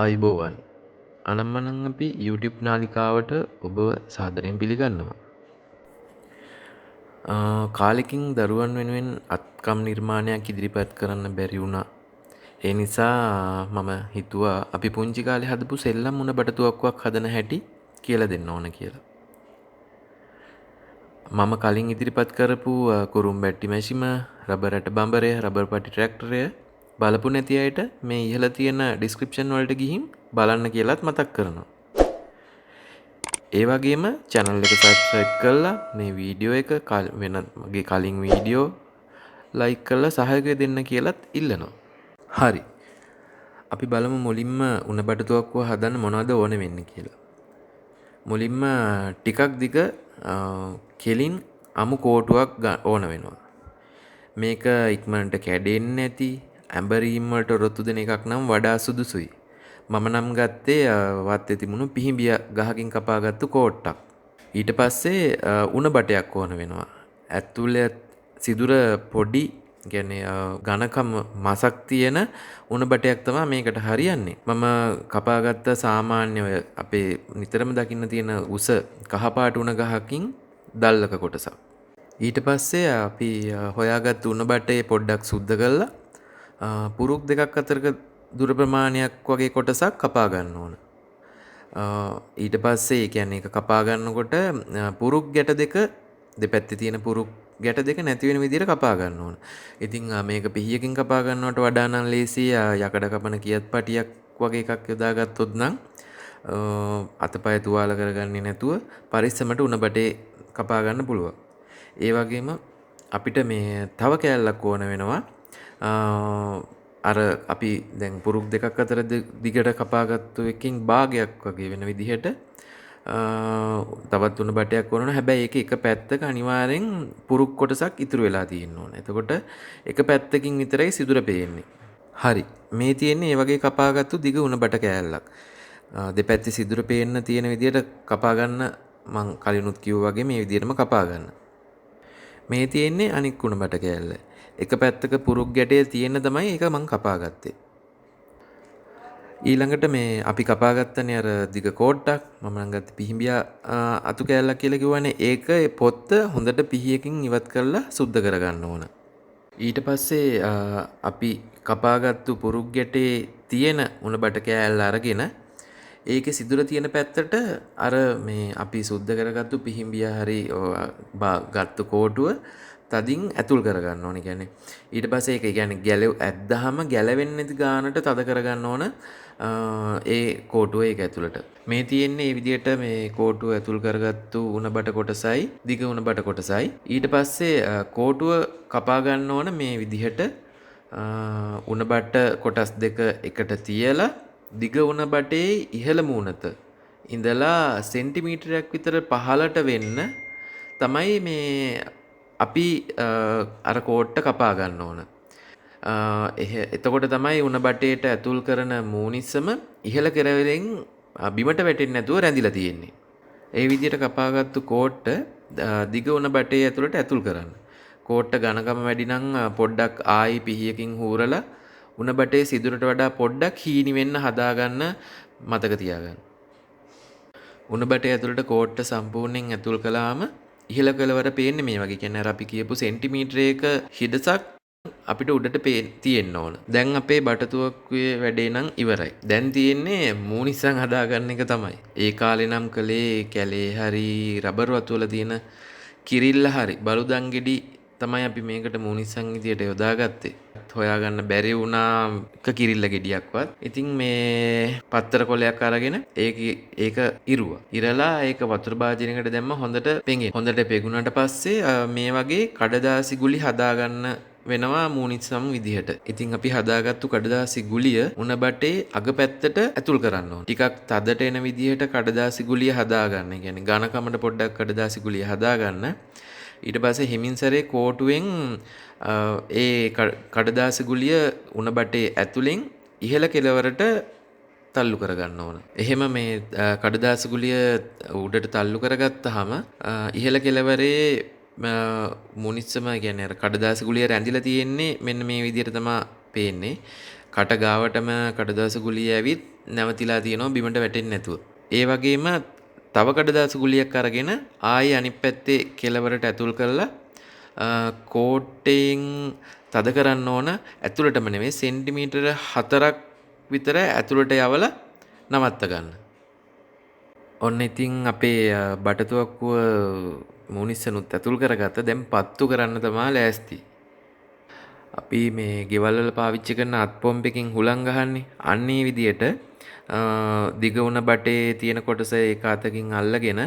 ආයුබෝවන් අනම්මනම් අපි YouTube නාලිකාවට ඔබව සාදරයෙන් පිළිගන්නවා. කාලෙකින් දරුවන් වෙනුවෙන් අත්කම් නිර්මාණයක් ඉදිරිපත් කරන්න බැරි වුණා. ඒ නිසා මම හිතුවා අපි පුංචි කාලේ හදපු සෙල්ලම් මුණ බටතුවක්කුවක් හදන හැටි කියලා දෙන්න ඕන කියලා. මම කලින් ඉදිරිපත් කරපු කුරුම්බැට්ටි මැෂිම, රබර් ඇට බඹරය, රබර් පටි ට්‍රැක්ටරය බලපු නැති අයට මේ ඉහළ තියෙන ඩිස්ක්‍රිප්ෂන් වලට ගිහින් බලන්න කියලාත් මතක් කරනවා. ඒ වගේම channel එක subscribe කරලා මේ වීඩියෝ එක වෙන මගේ කලින් වීඩියෝ like කරලා සහයෝගය දෙන්න කියලාත් ඉල්ලනවා. හරි. අපි බලමු මුලින්ම උණ බටතුවක්කුව හදන්න මොනවද ඕන වෙන්නේ කියලා. මුලින්ම ටිකක් දිග කෙලින් අමු කෝටුවක් ඕන වෙනවා. මේක ඉක්මනට කැඩෙන්නේ නැති ඇඹරීම් වලට රොතු දෙන එකක් නම් වඩා සුදුසුයි. මම නම් ගත්තේ වත්තේ තිබුණු පිහිඹිය ගහකින් කපාගත්තු කෝට්ටක්. ඊට පස්සේ උණ බටයක් ඕන වෙනවා. ඇතුළේ සිදුර පොඩි කියන්නේ ඝනකම මසක් තියෙන උණ බටයක් තමයි මේකට හරියන්නේ. මම කපාගත්ත සාමාන්‍ය ඔය අපේ නිතරම දකින්න තියෙන උස කහපාට උණ ගහකින් දැල්ලක කොටසක්. ඊට පස්සේ අපි හොයාගත්තු උණ බටේ පොඩ්ඩක් සුද්ධ කරලා පුරුක් දෙකක් අතරක දුර ප්‍රමාණයක් වගේ කොටසක් කපා ගන්න ඕන. ඊට පස්සේ ඒ කියන්නේ ඒක කපා ගන්නකොට පුරුක් ගැට දෙක දෙපැත්තේ තියෙන පුරුක් ගැට දෙක නැති වෙන විදිහට කපා ගන්න ඕන. ඉතින් මේක පිහියකින් කපා ගන්නවට වඩා නම් ලේසි යකඩ කපන කියත් පටියක් වගේ එකක් යොදාගත්තොත් නම් අතපය තුවාල කරගන්නේ නැතුව පරිස්සමට උණ බටේ කපා ගන්න පුළුවන්. ඒ වගේම අපිට මේ තව කෑල්ලක් ඕන වෙනවා. අර අපි දැන් පුරුක් දෙකක් අතර දිගට කපාගත්තු එකකින් භාගයක් වගේ වෙන විදිහට තවත් උණ බටයක් ඕන වෙනවා. හැබැයි ඒක එක පැත්තක අනිවාර්යෙන් පුරුක් කොටසක් ඉතුරු වෙලා තියෙන්න ඕන. එතකොට එක පැත්තකින් විතරයි සිදුර පේන්නේ. හරි. මේ තියෙන්නේ මේ වගේ කපාගත්තු දිග උණ බට කෑල්ලක්. දෙපැත්තේ සිදුර පේන්න තියෙන විදිහට කපා ගන්න මං කලිනුත් කිව්වා වගේ මේ විදිහටම කපා ගන්න. මේ තියෙන්නේ අනික් උණ බට කෑල්ල. එක පැත්තක පුරුක් ගැටේ තියෙන තමයි ඒක මං කපා ගත්තේ. ඊළඟට මේ අපි කපා ගත්තනේ අර දිග කෝට්ටක් මම නම් ගත්තේ පිහිඹියා අතු කෑල්ලක් කියලා කිව්වනේ. ඒක පොත්ත හොඳට පිහියකින් ඉවත් කරලා සුද්ධ කරගන්න ඕන. ඊට පස්සේ අපි කපාගත්තු පුරුක් ගැටේ තියෙන උණ බට කෑල්ල අරගෙන ඒකේ සිදුර තියෙන පැත්තට අර මේ අපි සුද්ධ කරගත්තු පිහිඹියා හරි ගත්තු කෝටුව තදින් ඇතුල් කරගන්න ඕනේ. කියන්නේ ඊට පස්සේ ඒක කියන්නේ ඇද්දාම ගැලවෙන්නේ නැති ගානට තද කරගන්න ඕන ඒ කෝටුව ඒක ඇතුළට. මේ තියෙන්නේ මේ විදිහට මේ කෝටුව ඇතුල් කරගත්තු උණ බට කොටසයි දිග උණ බට කොටසයි. ඊට පස්සේ කෝටුව කපා ගන්න ඕන මේ විදිහට උණ බට කොටස් දෙක එකට තියලා දිග උණ බටේ ඉහළ මූණත ඉඳලා සෙන්ටිමීටරයක් විතර පහළට වෙන්න තමයි මේ අපි අර කෝට්ට කපා ගන්න ඕන. එතකොට තමයි උණ බටේට ඇතුල් කරන මූණිස්සම ඉහළ කෙරවලෙන් බිමට වැටෙන්නේ නැතුව රැඳිලා තියෙන්නේ. ඒ විදිහට කපාගත්තු කෝට්ට දිග උණ බටේ ඇතුළට ඇතුල් කරන්න. කෝට්ට ඝනකම වැඩි නම් පොඩ්ඩක් ආයි පිහියකින් හූරලා උණ බටේ සිදුරට වඩා පොඩ්ඩක් හීනි වෙන්න හදාගන්න මතක තියාගන්න. උණ බටේ ඇතුළට කෝට්ට සම්පූර්ණයෙන් ඇතුල් කළාම ඉහළ කෙළවර පේන්නේ මේ වගේ. කියන්නේ අර අපි කියපු සෙන්ටිමීටරයක හිඩසක් අපිට උඩට තියෙන්න ඕන. දැන් අපේ බටතුවක්කුවේ වැඩේ නම් ඉවරයි. දැන් තියෙන්නේ මූණිස්සන් හදාගන්න එක තමයි. ඒ කාලේ නම් කලේ කැලේ හරි රබර් වතු වල තියෙන කිරිල්ල හරි බලුදන් ගෙඩි තමයි අපි මේකට මූණිස්සන් විදියට යොදාගත්තේ. හොයාගන්න බැරි වුණා එක කිරිල්ල ගෙඩියක්වත්. ඉතින් මේ පත්තර කොලයක් අරගෙන ඒක ඉරුවා. ඉරලා ඒක වතුර භාජනයකට දැම්ම හොඳට පෙඟෙන. හොඳට පෙගුණාට පස්සේ මේ වගේ කඩදාසි ගුලි හදාගන්න වෙනවා මූණිස්සම් විදිහට. ඉතින් අපි හදාගත්තු කඩදාසි ගුලිය උණ බටේ අග පැත්තට ඇතුල් කරන්න ඕන. ටිකක් තදට එන විදිහට කඩදාසි ගුලිය හදාගන්න. ඒ කියන්නේ ඝනකමට පොඩ්ඩක් කඩදාසි ගුලිය හදාගන්න. ඊට පස්සේ හිමින් සැරේ කෝටුවෙන් ඒ කඩදාසි ගුලිය උණ බටේ ඇතුලෙන් ඉහළ කෙළවරට තල්ලු කරගන්න ඕන. එහෙම මේ කඩදාසි ගුලිය උඩට තල්ලු කරගත්තාම ඉහළ කෙළවරේ මුනිස්සම කියන්නේ අර කඩදාසි ගුලිය රැඳිලා තියෙන්නේ මෙන්න මේ විදිහට තමයි පේන්නේ. කට ගාවටම කඩදාසි ගුලිය ඇවිත් නැවතිලා තියෙනවා බිමට වැටෙන්නේ නැතුව. ඒ වගේම තව කඩදාසි ගුලියක් අරගෙන ආයේ අනිත් පැත්තේ කෙළවරට ඇතුල් කරලා කෝට්ටෙන් තද කරන්න ඕන. ඇතුළටම නෙවෙයි සෙන්ටිමීටර 4ක් විතර ඇතුළට යවලා නවත්ත ගන්න. ඔන්න ඉතින් අපේ බටතුවක්කුව මූනිස්සනුත් ඇතුල් කරගත්ත. දැන් පත්තු කරන්න තමයි ලෑස්ති. අපි මේ ගෙවල් වල පාවිච්චි කරන අත් පොම්පෙකින් හුලං ගහන්නේ. අන්න ඒ විදියට දිග උණ බටේ තියෙන කොටස එක අතකින් අල්ලගෙන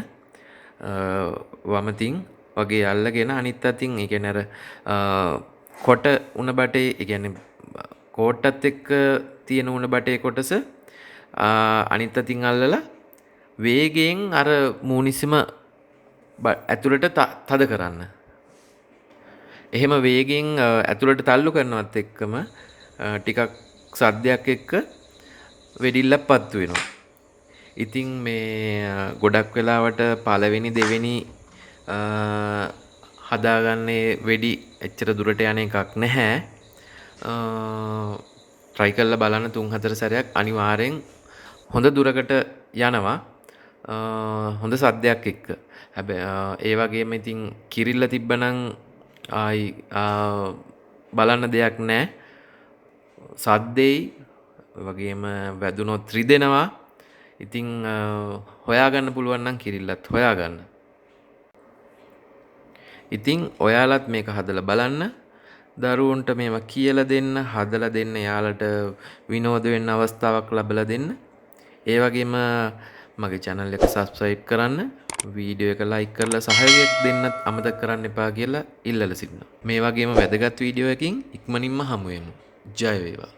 වමතින් වගේ අල්ලගෙන අනිත් අතින් ඒ කියන්නේ අර කොට උණ බටේ ඒ කියන්නේ කෝට්ටත් එක්ක තියෙන උණ බටේ කොටස අනිත් අතින් අල්ලලා වේගයෙන් අර මූනිසම ඇතුළට තද කරන්න. එහෙම වේගෙන් ඇතුළට තල්ලු කරනවත් එක්කම ටිකක් සද්දයක් එක්ක වෙඩිල්ලක් පත්තු වෙනවා. ඉතින් මේ ගොඩක් වෙලාවට පළවෙනි දෙවෙනි හදාගන්නේ වෙඩි එච්චර දුරට යන එකක් නැහැ. try කරලා බලන්න 3-4 සැරයක් අනිවාර්යෙන් හොඳ දුරකට යනවා. හොඳ සද්දයක් එක්ක. හැබැයි ඒ වගේම ඉතින් කිරිල්ල තිබ්බනම් ආයි බලන්න දෙයක් නැහැ. සද්දෙයි වගේම වැදුනොත් රිදෙනවා. ඉතින් හොයාගන්න පුළුවන් නම් කිරිල්ලත් හොයාගන්න. ඉතින් ඔයාලත් මේක හදලා බලන්න. දරුවන්ට මේවා කියලා දෙන්න, හදලා දෙන්න, යාලට විනෝද වෙන්න අවස්ථාවක් ලැබලා දෙන්න. ඒ වගේම මගේ channel එක subscribe කරන්න, වීඩියෝ එක like කරලා සහයෝගයක් දෙන්නත් අමතක කරන්න එපා කියලා ඉල්ලලා සිටිනවා. මේ වගේම වැදගත් වීඩියෝ එකකින් ඉක්මනින්ම හමු වෙමු. ජය වේවා.